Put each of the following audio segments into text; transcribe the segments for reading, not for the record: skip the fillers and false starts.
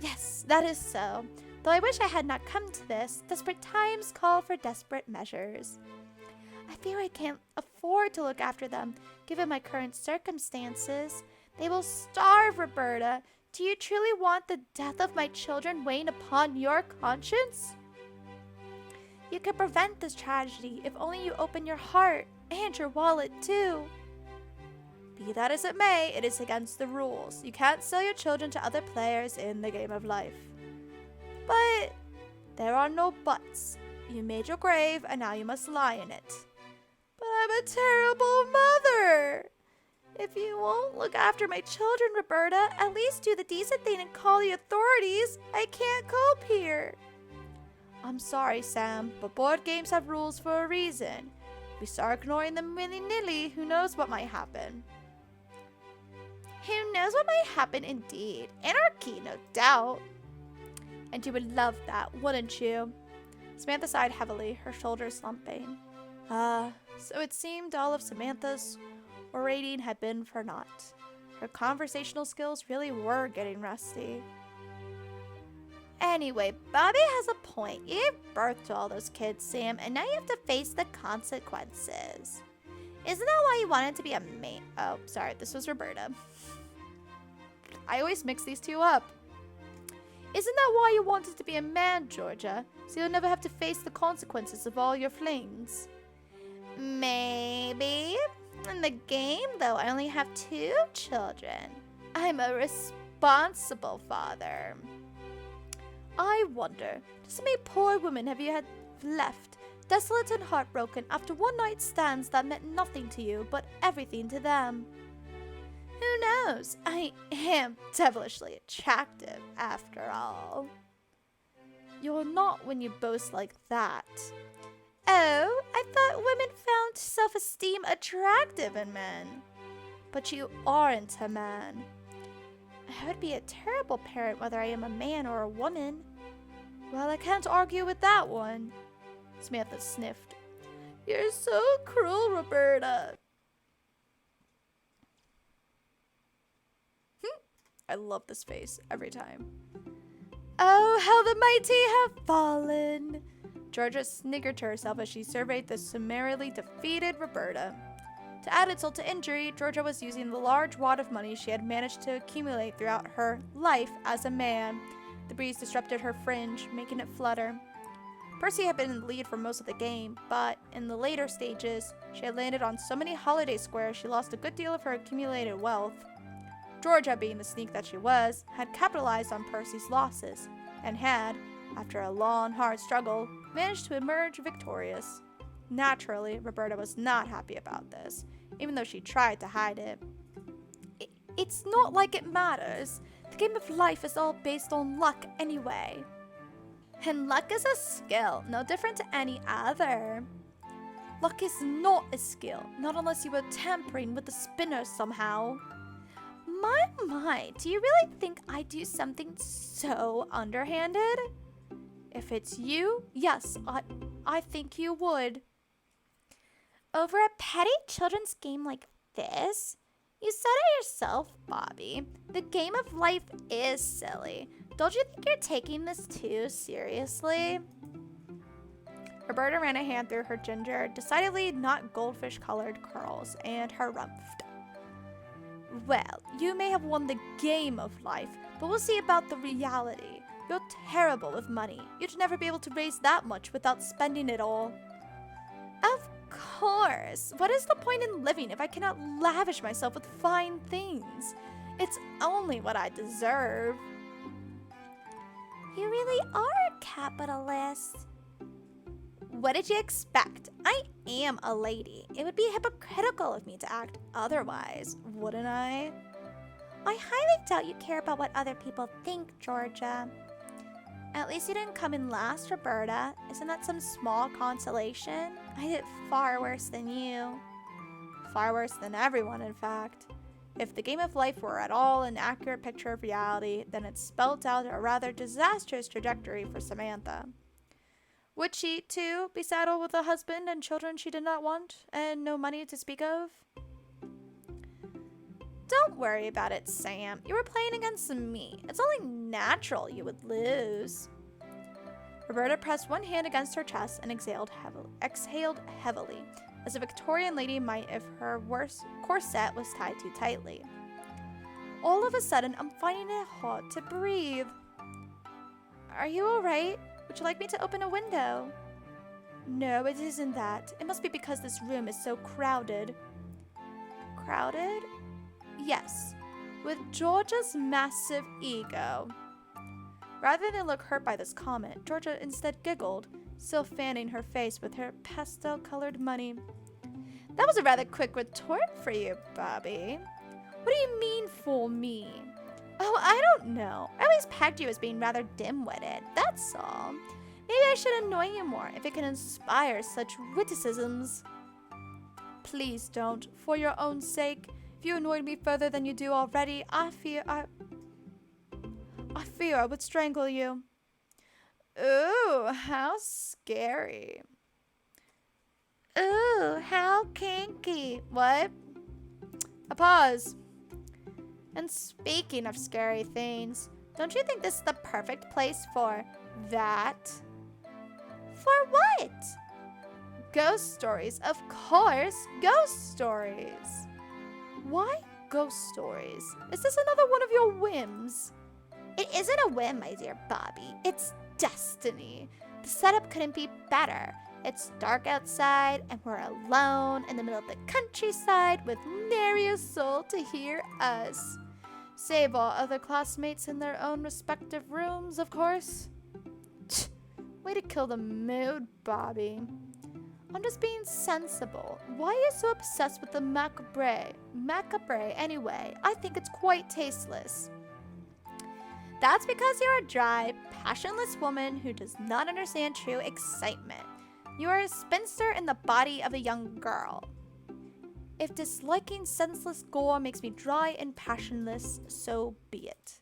Yes, that is so. Though I wish I had not come to this. Desperate times call for desperate measures. I fear I can't afford to look after them, given my current circumstances. They will starve, Roberta. Do you truly want the death of my children weighing upon your conscience? You could prevent this tragedy if only you open your heart and your wallet too. Be that as it may, it is against the rules. You can't sell your children to other players in the game of life. But there are no buts. You made your grave and now you must lie in it. But I'm a terrible mother. If you won't look after my children, Roberta, at least do the decent thing and call the authorities. I can't cope here. I'm sorry, Sam, but board games have rules for a reason. If we start ignoring them willy-nilly, who knows what might happen. Who knows what might happen indeed. Anarchy, no doubt. And you would love that, wouldn't you? Samantha sighed heavily, her shoulders slumping. So it seemed all of Samantha's orating had been for naught. Her conversational skills really were getting rusty. Anyway, Bobby has a point. You gave birth to all those kids, Sam, and now you have to face the consequences. Isn't that why you wanted to be a man? Oh, sorry, this was Roberta. I always mix these two up. Isn't that why you wanted to be a man, Georgia? So you'll never have to face the consequences of all your flings. Maybe. In the game, though, I only have 2 children. I'm a responsible father. I wonder, just how many poor women have you had left, desolate and heartbroken after one-night stands that meant nothing to you, but everything to them? Who knows? I am devilishly attractive, after all. You're not when you boast like that. Oh, I thought women found self-esteem attractive in men. But you aren't a man. I would be a terrible parent whether I am a man or a woman. Well, I can't argue with that one. Samantha sniffed. You're so cruel, Roberta. I love this face every time. Oh, how the mighty have fallen. Georgia sniggered to herself as she surveyed the summarily defeated Roberta. To add insult to injury, Georgia was using the large wad of money she had managed to accumulate throughout her life as a man. The breeze disrupted her fringe, making it flutter. Percy had been in the lead for most of the game, but in the later stages, she had landed on so many holiday squares she lost a good deal of her accumulated wealth. Georgia, being the sneak that she was, had capitalized on Percy's losses, and had, after a long, hard struggle, managed to emerge victorious. Naturally, Roberta was not happy about this, even though she tried to hide it. It's not like it matters. The game of life is all based on luck anyway. And luck is a skill, no different to any other. Luck is not a skill, not unless you were tampering with the spinner somehow. My, do you really think I do something so underhanded? If it's you, yes, I think you would. Over a petty children's game like this? You said it yourself, Bobby. The game of life is silly. Don't you think you're taking this too seriously? Roberta ran a hand through her ginger, decidedly not goldfish-colored curls, and harumphed. Well, you may have won the game of life, but we'll see about the reality. You're terrible with money. You'd never be able to raise that much without spending it all. Of course. What is the point in living if I cannot lavish myself with fine things? It's only what I deserve. You really are a capitalist. What did you expect? I am a lady. It would be hypocritical of me to act otherwise, wouldn't I? I highly doubt you care about what other people think, Georgia. At least you didn't come in last, Roberta. Isn't that some small consolation? I did far worse than you. Far worse than everyone, in fact. If the game of life were at all an accurate picture of reality, then it spelt out a rather disastrous trajectory for Samantha. Would she, too, be saddled with a husband and children she did not want, and no money to speak of? Don't worry about it, Sam. You were playing against me. It's only natural you would lose. Roberta pressed one hand against her chest and exhaled heavily, as a Victorian lady might if her corset was tied too tightly. All of a sudden, I'm finding it hard to breathe. Are you alright? Would you like me to open a window? No, it isn't that. It must be because this room is so crowded. Crowded? Yes, with Georgia's massive ego. Rather than look hurt by this comment, Georgia instead giggled, still fanning her face with her pastel-colored money. That was a rather quick retort for you, Bobby. What do you mean for me? Oh, I don't know. I always pegged you as being rather dim-witted, that's all. Maybe I should annoy you more if it can inspire such witticisms. Please don't, for your own sake. If you annoyed me further than you do already, I fear I would strangle you. Ooh, how scary. Ooh, how kinky. What? A pause. And speaking of scary things, don't you think this is the perfect place for that? For what? Ghost stories. Of course, ghost stories. Why ghost stories? Is this another one of your whims? It isn't a whim, my dear Bobby. It's destiny. The setup couldn't be better. It's dark outside, and we're alone in the middle of the countryside with nary a soul to hear us. Save all other classmates in their own respective rooms, of course. Way to kill the mood, Bobby. I'm just being sensible. Why are you so obsessed with the macabre? Macabre, anyway. I think it's quite tasteless. That's because you're a dry, passionless woman who does not understand true excitement. You are a spinster in the body of a young girl. If disliking senseless gore makes me dry and passionless, so be it.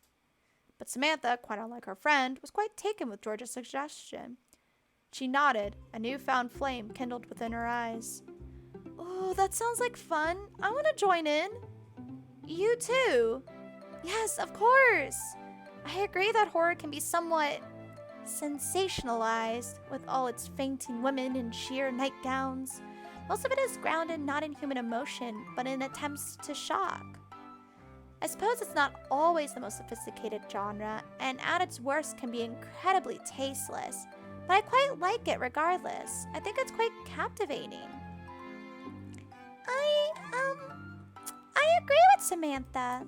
But Samantha, quite unlike her friend, was quite taken with George's suggestion. She nodded, a newfound flame kindled within her eyes. Oh, that sounds like fun. I want to join in. You too? Yes, of course. I agree that horror can be somewhat sensationalized, with all its fainting women in sheer nightgowns. Most of it is grounded not in human emotion, but in attempts to shock. I suppose it's not always the most sophisticated genre, and at its worst can be incredibly tasteless, but I quite like it regardless. I think it's quite captivating. I agree with Samantha.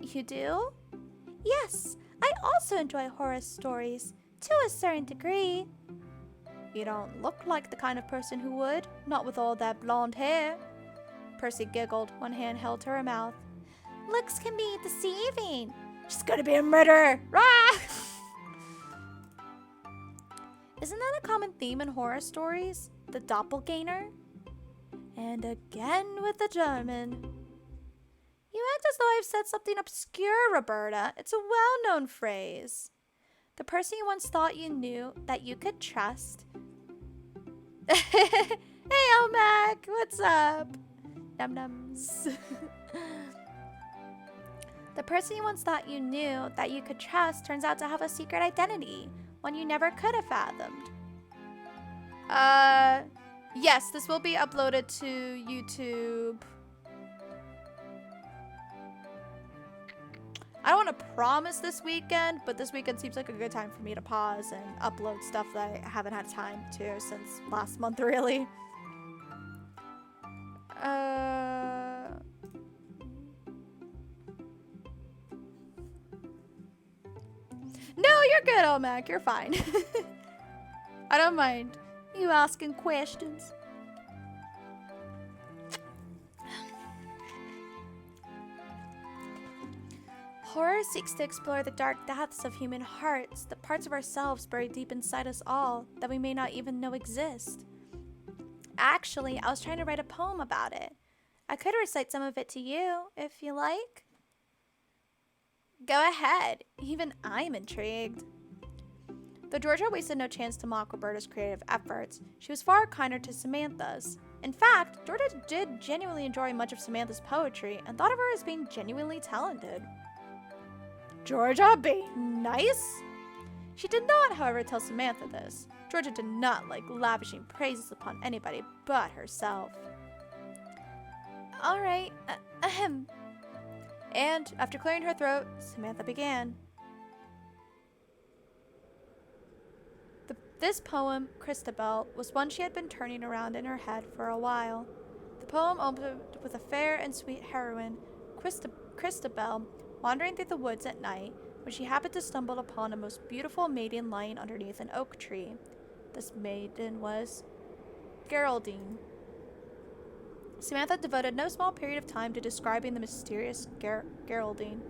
You do? Yes, I also enjoy horror stories, to a certain degree. You don't look like the kind of person who would, not with all that blonde hair. Percy giggled, one hand held to her mouth. Looks can be deceiving. She's gonna be a murderer! Rah! Isn't that a common theme in horror stories? The doppelganger? And again with the German. You act as though I've said something obscure, Roberta. It's a well-known phrase. The person you once thought you knew that you could trust. Hey, Mac, what's up? Num-nums. The person you once thought you knew that you could trust turns out to have a secret identity, one you never could have fathomed. Yes, this will be uploaded to YouTube. I don't want to promise this weekend, but this weekend seems like a good time for me to pause and upload stuff that I haven't had time to since last month, really. No, you're good, Omac. You're fine. I don't mind you asking questions. Horror seeks to explore the dark depths of human hearts, the parts of ourselves buried deep inside us all that we may not even know exist. Actually, I was trying to write a poem about it. I could recite some of it to you, if you like. Go ahead. Even I'm intrigued. Though Georgia wasted no chance to mock Roberta's creative efforts, she was far kinder to Samantha's. In fact, Georgia did genuinely enjoy much of Samantha's poetry and thought of her as being genuinely talented. Georgia being nice? She did not, however, tell Samantha this. Georgia did not like lavishing praises upon anybody but herself. Alright, ahem. And, after clearing her throat, Samantha began. This poem, Christabel, was one she had been turning around in her head for a while. The poem opened with a fair and sweet heroine, Christabel, wandering through the woods at night, when she happened to stumble upon a most beautiful maiden lying underneath an oak tree. This maiden was Geraldine. Samantha devoted no small period of time to describing the mysterious Geraldine,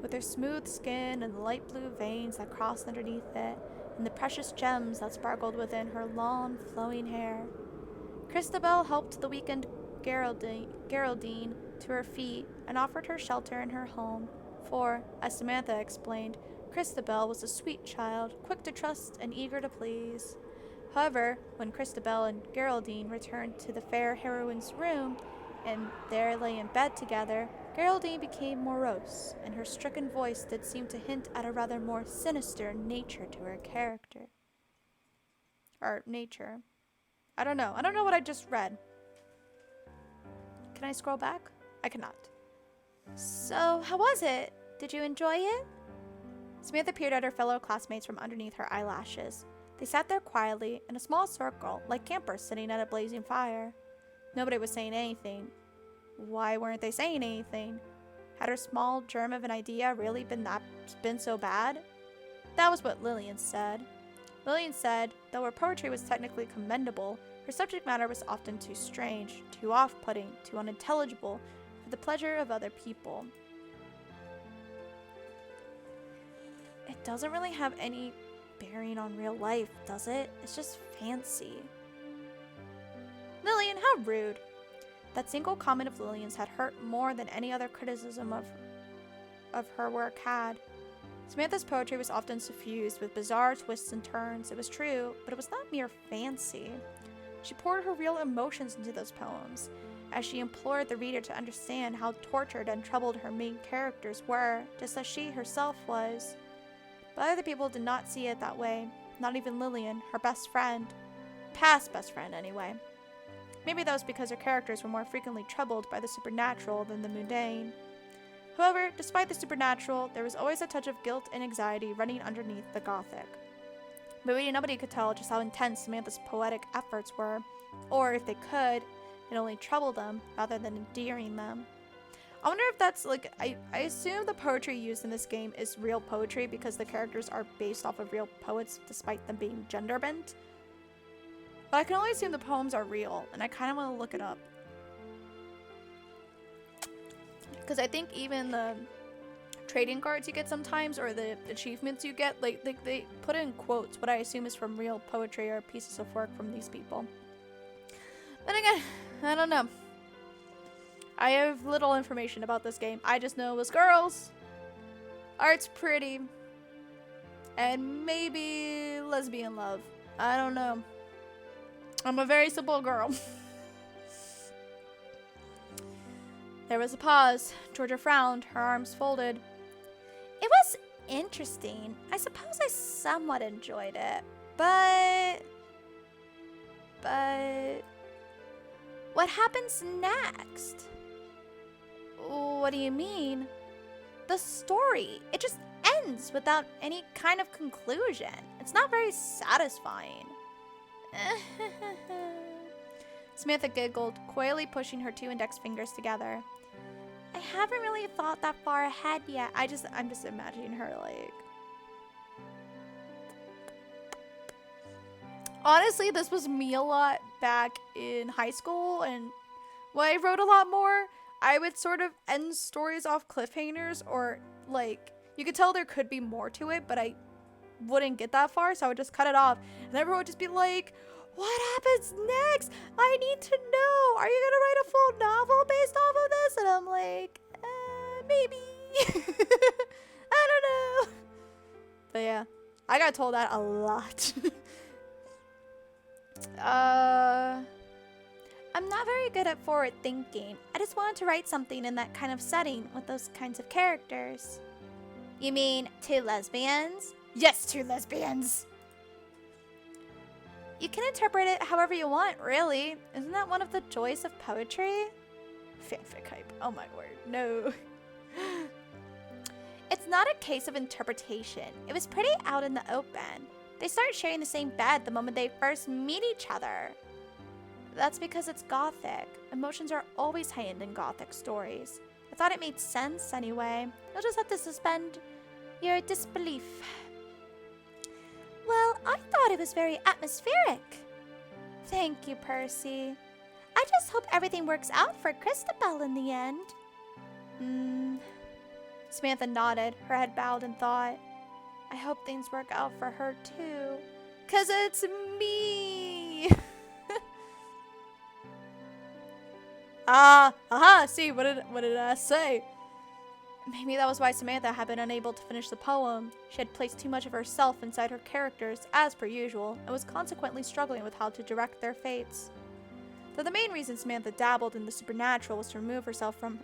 with her smooth skin and the light blue veins that crossed underneath it, and the precious gems that sparkled within her long, flowing hair. Christabel helped the weakened Geraldine to her feet and offered her shelter in her home, for, as Samantha explained, Christabel was a sweet child, quick to trust and eager to please. However, when Christabel and Geraldine returned to the fair heroine's room, and there lay in bed together, Geraldine became morose, and her stricken voice did seem to hint at a rather more sinister nature to her character. Or nature. I don't know. I don't know what I just read. Can I scroll back? I cannot. So, how was it? Did you enjoy it? Samantha peered at her fellow classmates from underneath her eyelashes. They sat there quietly, in a small circle, like campers sitting at a blazing fire. Nobody was saying anything. Why weren't they saying anything? Had her small germ of an idea really been so bad? That was what Lillian said. Lillian said, though her poetry was technically commendable, her subject matter was often too strange, too off-putting, too unintelligible, for the pleasure of other people. It doesn't really have any bearing on real life, does it? It's just fancy. Lillian, how rude. That single comment of Lillian's had hurt more than any other criticism of her work had. Samantha's poetry was often suffused with bizarre twists and turns, it was true, but it was not mere fancy. She poured her real emotions into those poems, as she implored the reader to understand how tortured and troubled her main characters were, just as she herself was. But other people did not see it that way, not even Lillian, her best friend. Past best friend, anyway. Maybe that was because her characters were more frequently troubled by the supernatural than the mundane. However, despite the supernatural, there was always a touch of guilt and anxiety running underneath the gothic. But really nobody could tell just how intense Samantha's poetic efforts were, or if they could, it only troubled them rather than endearing them. I wonder if that's like, I assume the poetry used in this game is real poetry because the characters are based off of real poets despite them being gender bent. But I can only assume the poems are real, and I kind of want to look it up. Because I think even the trading cards you get sometimes, or the achievements you get, like they put in quotes what I assume is from real poetry or pieces of work from these people. But again, I don't know. I have little information about this game. I just know it was girls, art's pretty, and maybe lesbian love. I don't know. I'm a very simple girl. There was a pause. Georgia frowned, her arms folded. It was interesting. I suppose I somewhat enjoyed it, but what happens next? What do you mean? The story. It just ends without any kind of conclusion. It's not very satisfying. Samantha giggled, coyly pushing her two index fingers together. I haven't really thought that far ahead yet. I'm just imagining her like... Honestly, this was me a lot back in high school, and when I wrote a lot more, I would sort of end stories off cliffhangers, or like, you could tell there could be more to it, but I wouldn't get that far, so I would just cut it off. And everyone would just be like, what happens next? I need to know. Are you gonna write a full novel based off of this? And I'm like, maybe. I don't know. But yeah, I got told that a lot. I'm not very good at forward thinking. I just wanted to write something in that kind of setting with those kinds of characters. You mean 2 lesbians? Yes, 2 lesbians! You can interpret it however you want, really. Isn't that one of the joys of poetry? Fanfic hype. Oh my word. No. It's not a case of interpretation. It was pretty out in the open. They start sharing the same bed the moment they first meet each other. That's because it's gothic. Emotions are always heightened in gothic stories. I thought it made sense anyway. You'll just have to suspend your disbelief. Well, I thought it was very atmospheric. Thank you, Percy. I just hope everything works out for Christabel in the end. Samantha nodded, her head bowed in thought. I hope things work out for her too. 'Cause it's me! See, what did I say? Maybe that was why Samantha had been unable to finish the poem. She had placed too much of herself inside her characters, as per usual, and was consequently struggling with how to direct their fates. Though the main reason Samantha dabbled in the supernatural was to remove herself from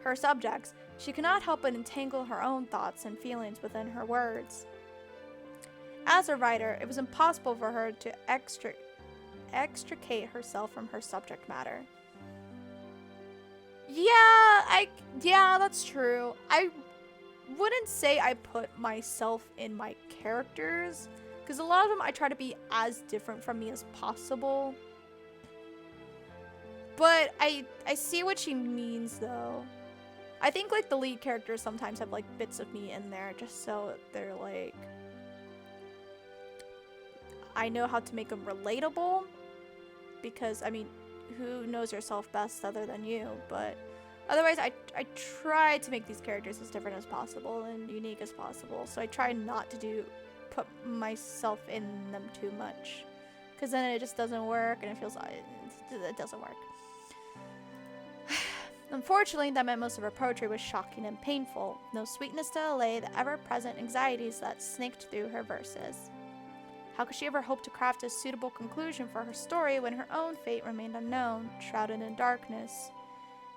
her subjects, she could not help but entangle her own thoughts and feelings within her words. As a writer, it was impossible for her to extricate herself from her subject matter. Yeah, that's true. I wouldn't say I put myself in my characters, because a lot of them I try to be as different from me as possible. But I see what she means, though. I think, like, the lead characters sometimes have, like, bits of me in there, just so they're, like, I know how to make them relatable, because, I mean, who knows yourself best other than you? But otherwise, I try to make these characters as different as possible and unique as possible, so I try not to put myself in them too much, because then it just doesn't work, and it doesn't work. Unfortunately, that meant most of her poetry was shocking and painful, no sweetness to allay the ever-present anxieties that snaked through her verses. How could she ever hope to craft a suitable conclusion for her story when her own fate remained unknown, shrouded in darkness?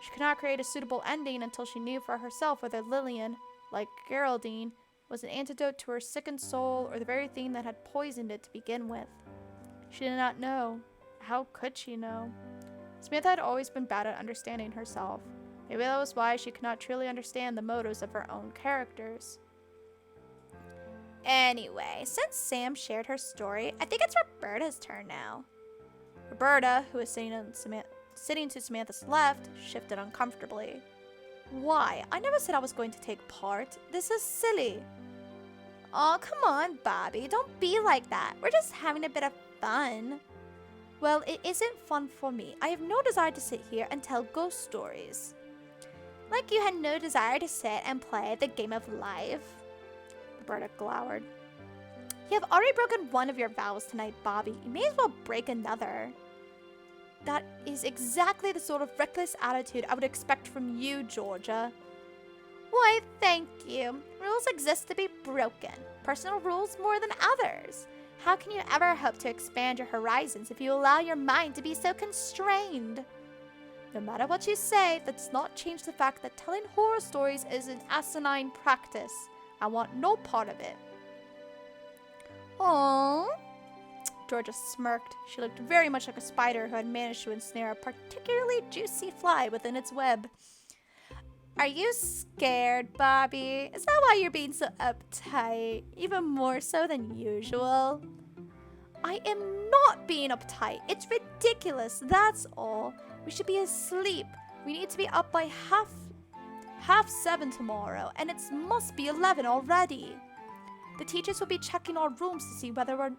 She could not create a suitable ending until she knew for herself whether Lillian, like Geraldine, was an antidote to her sickened soul or the very thing that had poisoned it to begin with. She did not know. How could she know? Samantha had always been bad at understanding herself. Maybe that was why she could not truly understand the motives of her own characters. Anyway, since Sam shared her story, I think it's Roberta's turn now. Roberta, who was sitting to Samantha's left, shifted uncomfortably. Why? I never said I was going to take part. This is silly. Oh, come on, Bobby. Don't be like that. We're just having a bit of fun. Well, it isn't fun for me. I have no desire to sit here and tell ghost stories. Like you had no desire to sit and play the game of life. Roberta glowered. You have already broken one of your vows tonight, Bobby. You may as well break another. That is exactly the sort of reckless attitude I would expect from you, Georgia. Why, thank you. Rules exist to be broken. Personal rules more than others. How can you ever hope to expand your horizons if you allow your mind to be so constrained? No matter what you say, that does not change the fact that telling horror stories is an asinine practice. I want no part of it. Aww. Georgia smirked. She looked very much like a spider who had managed to ensnare a particularly juicy fly within its web. Are you scared, Bobby? Is that why you're being so uptight? Even more so than usual? I am not being uptight. It's ridiculous, that's all. We should be asleep. We need to be up by half 7 tomorrow, and it must be 11 already. The teachers will be checking our rooms to see whether we're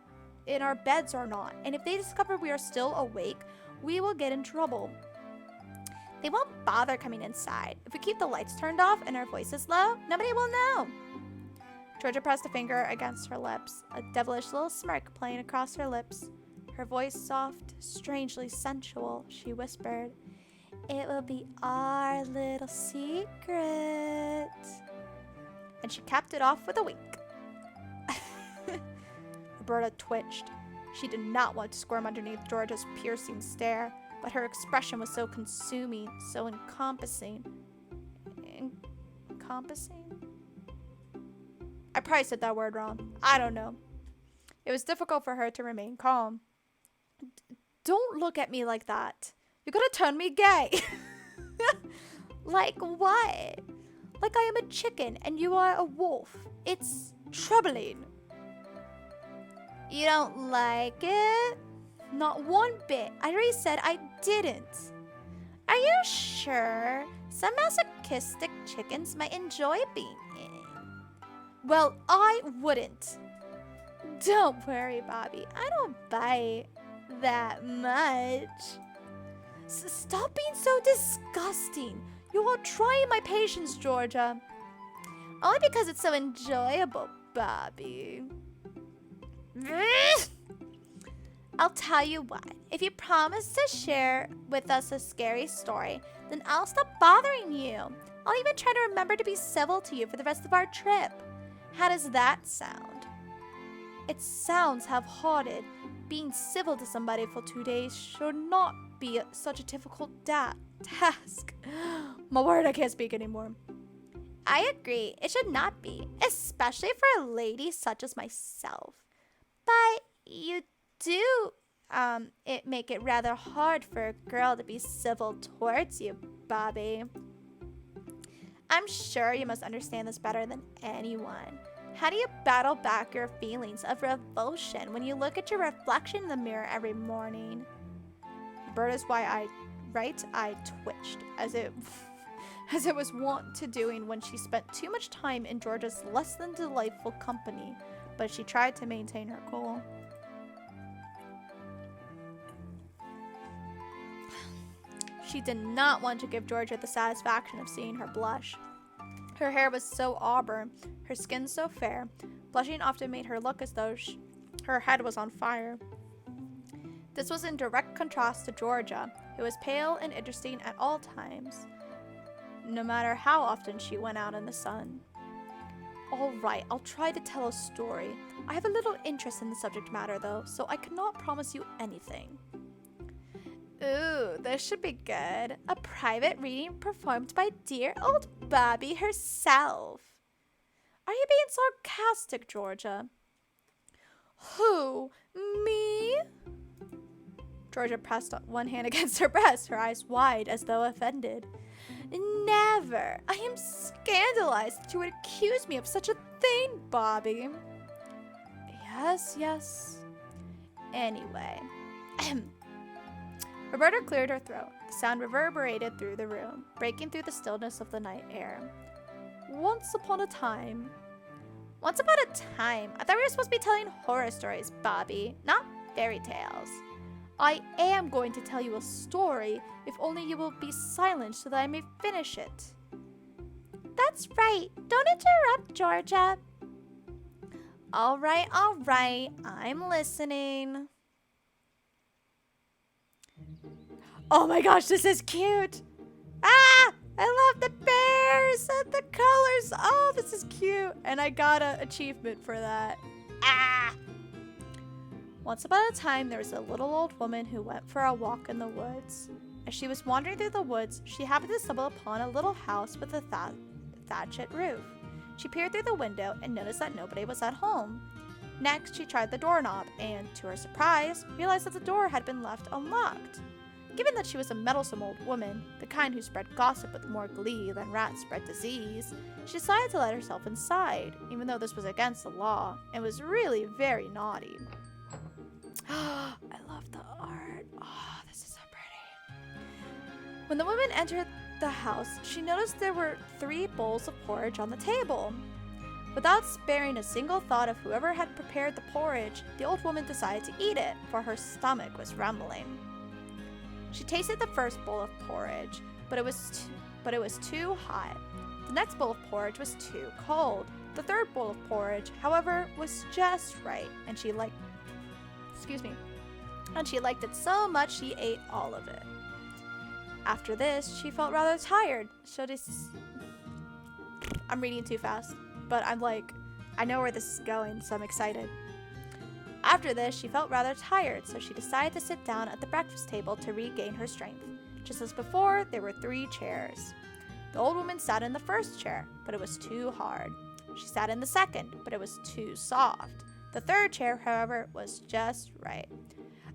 in our beds or not, and if they discover we are still awake, we will get in trouble. They won't bother coming inside. If we keep the lights turned off and our voices low, nobody will know. Georgia pressed a finger against her lips, a devilish little smirk playing across her lips. Her voice soft, strangely sensual, she whispered, "It will be our little secret." And she capped it off with a wink. Roberta twitched. She did not want to squirm underneath Georgia's piercing stare, but her expression was so consuming, so encompassing. Encompassing? I probably said that word wrong. I don't know. It was difficult for her to remain calm. Don't look at me like that. You're gonna turn me gay. Like what? Like I am a chicken and you are a wolf. It's troubling. You don't like it? Not one bit. I already said I didn't. Are you sure? Some masochistic chickens might enjoy being in. Well, I wouldn't. Don't worry, Bobby. I don't bite that much. Stop being so disgusting. You are trying my patience, Georgia. Only because it's so enjoyable, Bobby. I'll tell you what. If you promise to share with us a scary story, then I'll stop bothering you. I'll even try to remember to be civil to you for the rest of our trip. How does that sound? It sounds half-hearted. Being civil to somebody for 2 days should not be such a difficult task. My word, I can't speak anymore. I agree. It should not be, especially for a lady such as myself. But you do make it rather hard for a girl to be civil towards you, Bobby. I'm sure you must understand this better than anyone. How do you battle back your feelings of revulsion when you look at your reflection in the mirror every morning? Roberta's eye twitched, as it was wont to doing when she spent too much time in Georgia's less than delightful company, but she tried to maintain her cool. She did not want to give Georgia the satisfaction of seeing her blush. Her hair was so auburn, her skin so fair. Blushing often made her look as though her head was on fire. This was in direct contrast to Georgia, who was pale and interesting at all times, no matter how often she went out in the sun. All right, I'll try to tell a story. I have a little interest in the subject matter, though, so I cannot promise you anything. Ooh, this should be good. A private reading performed by dear old Bobby herself. Are you being sarcastic, Georgia? Who? Me? Georgia pressed one hand against her breast, her eyes wide as though offended. Never. I am scandalized that you would accuse me of such a thing, Bobby. Yes. Anyway. Roberta cleared her throat. The sound reverberated through the room, breaking through the stillness of the night air. Once upon a time. I thought we were supposed to be telling horror stories, Bobby, not fairy tales. I am going to tell you a story, if only you will be silent so that I may finish it. That's right. Don't interrupt, Georgia. All right. I'm listening. Oh my gosh, this is cute. I love the bears and the colors. Oh, this is cute. And I got an achievement for that. Once upon a time, there was a little old woman who went for a walk in the woods. As she was wandering through the woods, she happened to stumble upon a little house with a thatched roof. She peered through the window and noticed that nobody was at home. Next, she tried the doorknob and, to her surprise, realized that the door had been left unlocked. Given that she was a meddlesome old woman, the kind who spread gossip with more glee than rats spread disease, she decided to let herself inside, even though this was against the law, and was really very naughty. I love the art. Oh, this is so pretty. When the woman entered the house, she noticed there were 3 bowls of porridge on the table. Without sparing a single thought of whoever had prepared the porridge, the old woman decided to eat it, for her stomach was rumbling. She tasted the first bowl of porridge, but it was too hot. The next bowl of porridge was too cold. The third bowl of porridge, however, was just right, and she liked it so much she ate all of it. After this, she felt rather tired. I'm reading too fast, but I'm like, I know where this is going, so I'm excited. After this, she felt rather tired, so she decided to sit down at the breakfast table to regain her strength. Just as before, there were 3 chairs. The old woman sat in the first chair, but it was too hard. She sat in the second, but it was too soft. The third chair, however, was just right.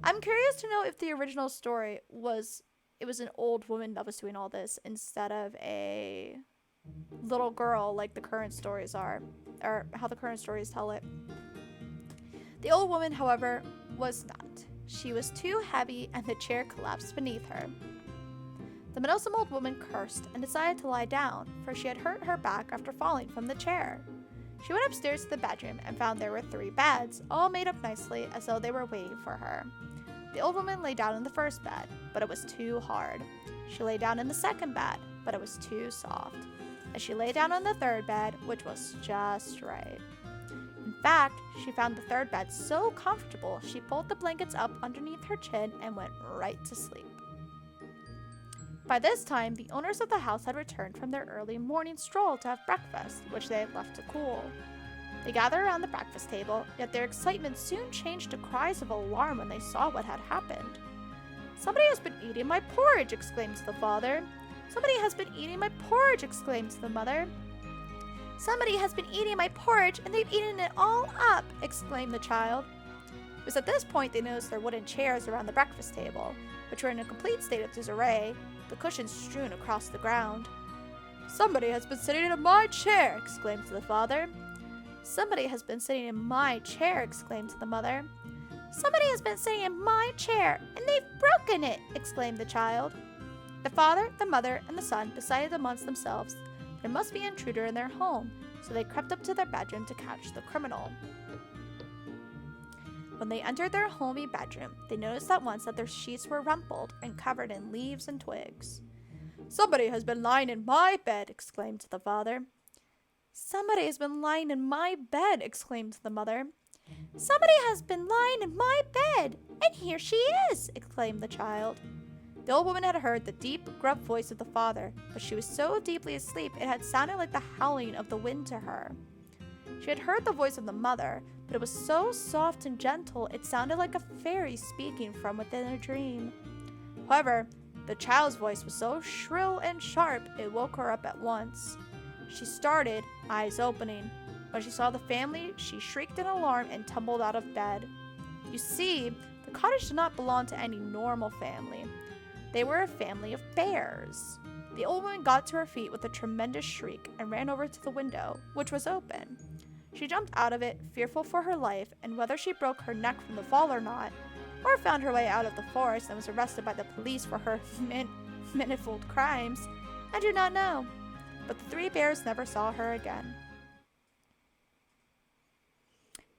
I'm curious to know if the original story was an old woman that was doing all this instead of a little girl like the current stories are, or how the current stories tell it. The old woman, however, was not. She was too heavy and the chair collapsed beneath her. The meddlesome old woman cursed and decided to lie down, for she had hurt her back after falling from the chair. She went upstairs to the bedroom and found there were 3 beds, all made up nicely as though they were waiting for her. The old woman lay down in the first bed, but it was too hard. She lay down in the second bed, but it was too soft. And she lay down on the third bed, which was just right. In fact, she found the third bed so comfortable, she pulled the blankets up underneath her chin and went right to sleep. By this time, the owners of the house had returned from their early morning stroll to have breakfast, which they had left to cool. They gathered around the breakfast table, yet their excitement soon changed to cries of alarm when they saw what had happened. "Somebody has been eating my porridge!" exclaimed the father. "Somebody has been eating my porridge!" exclaimed the mother. "Somebody has been eating my porridge, and they've eaten it all up!" exclaimed the child. It was at this point they noticed their wooden chairs around the breakfast table, which were in a complete state of disarray, the cushions strewn across the ground. "Somebody has been sitting in my chair!" exclaimed the father. "Somebody has been sitting in my chair!" exclaimed the mother. "Somebody has been sitting in my chair, and they've broken it!" exclaimed the child. The father, the mother, and the son decided amongst themselves that there must be an intruder in their home, so they crept up to their bedroom to catch the criminal. When they entered their homey bedroom, they noticed at once that their sheets were rumpled and covered in leaves and twigs. "Somebody has been lying in my bed!" exclaimed the father. "Somebody has been lying in my bed!" exclaimed the mother. "Somebody has been lying in my bed, and here she is!" exclaimed the child. The old woman had heard the deep, gruff voice of the father, but she was so deeply asleep it had sounded like the howling of the wind to her. She had heard the voice of the mother, but it was so soft and gentle it sounded like a fairy speaking from within a dream. However, the child's voice was so shrill and sharp it woke her up at once. She started, eyes opening. When she saw the family, she shrieked in alarm and tumbled out of bed. You see, the cottage did not belong to any normal family. They were a family of bears. The old woman got to her feet with a tremendous shriek and ran over to the window, which was open. She jumped out of it, fearful for her life, and whether she broke her neck from the fall or not, or found her way out of the forest and was arrested by the police for her manifold crimes, I do not know. But the 3 bears never saw her again.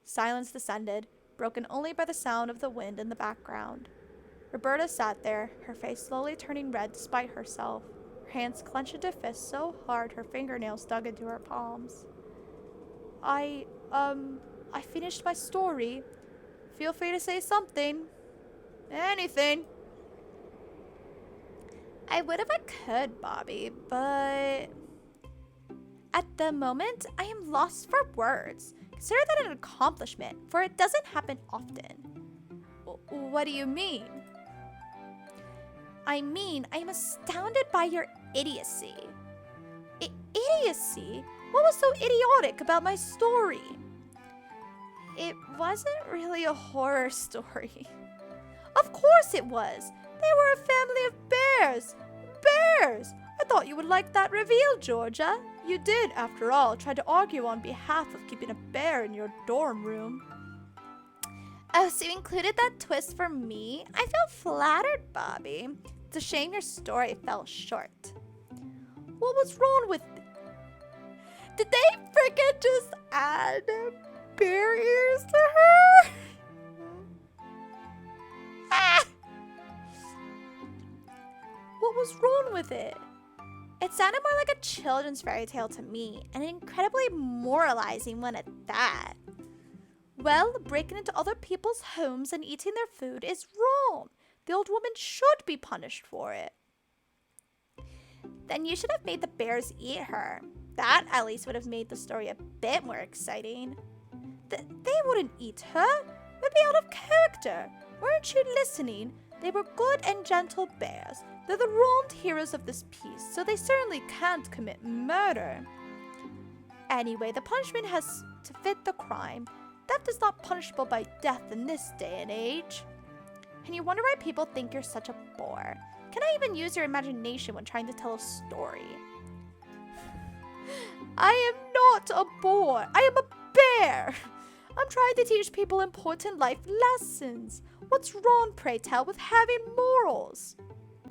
Silence descended, broken only by the sound of the wind in the background. Roberta sat there, her face slowly turning red despite herself, her hands clenched into fists so hard her fingernails dug into her palms. I finished my story. Feel free to say something. Anything. I would if I could, Bobby, but at the moment, I am lost for words. Consider that an accomplishment, for it doesn't happen often. What do you mean? I mean, I am astounded by your idiocy. Idiocy? What was so idiotic about my story? It wasn't really a horror story. Of course it was. They were a family of bears. Bears! I thought you would like that reveal, Georgia. You did, after all, try to argue on behalf of keeping a bear in your dorm room. Oh, so you included that twist for me? I feel flattered, Bobby. It's a shame your story fell short. What was wrong with it? Did they freaking just add bear ears to her? Ah! What was wrong with it? It sounded more like a children's fairy tale to me, and an incredibly moralizing one at that. Well, breaking into other people's homes and eating their food is wrong. The old woman should be punished for it. Then you should have made the bears eat her. That at least would have made the story a bit more exciting. They wouldn't eat her. would be out of character. Weren't you listening? They were good and gentle bears. They're the wronged heroes of this piece, so they certainly can't commit murder. Anyway, the punishment has to fit the crime. Theft is not punishable by death in this day and age. And you wonder why people think you're such a bore. Can I even use your imagination when trying to tell a story? I am not a bore. I am a bear. I'm trying to teach people important life lessons. What's wrong, pray tell, with having morals?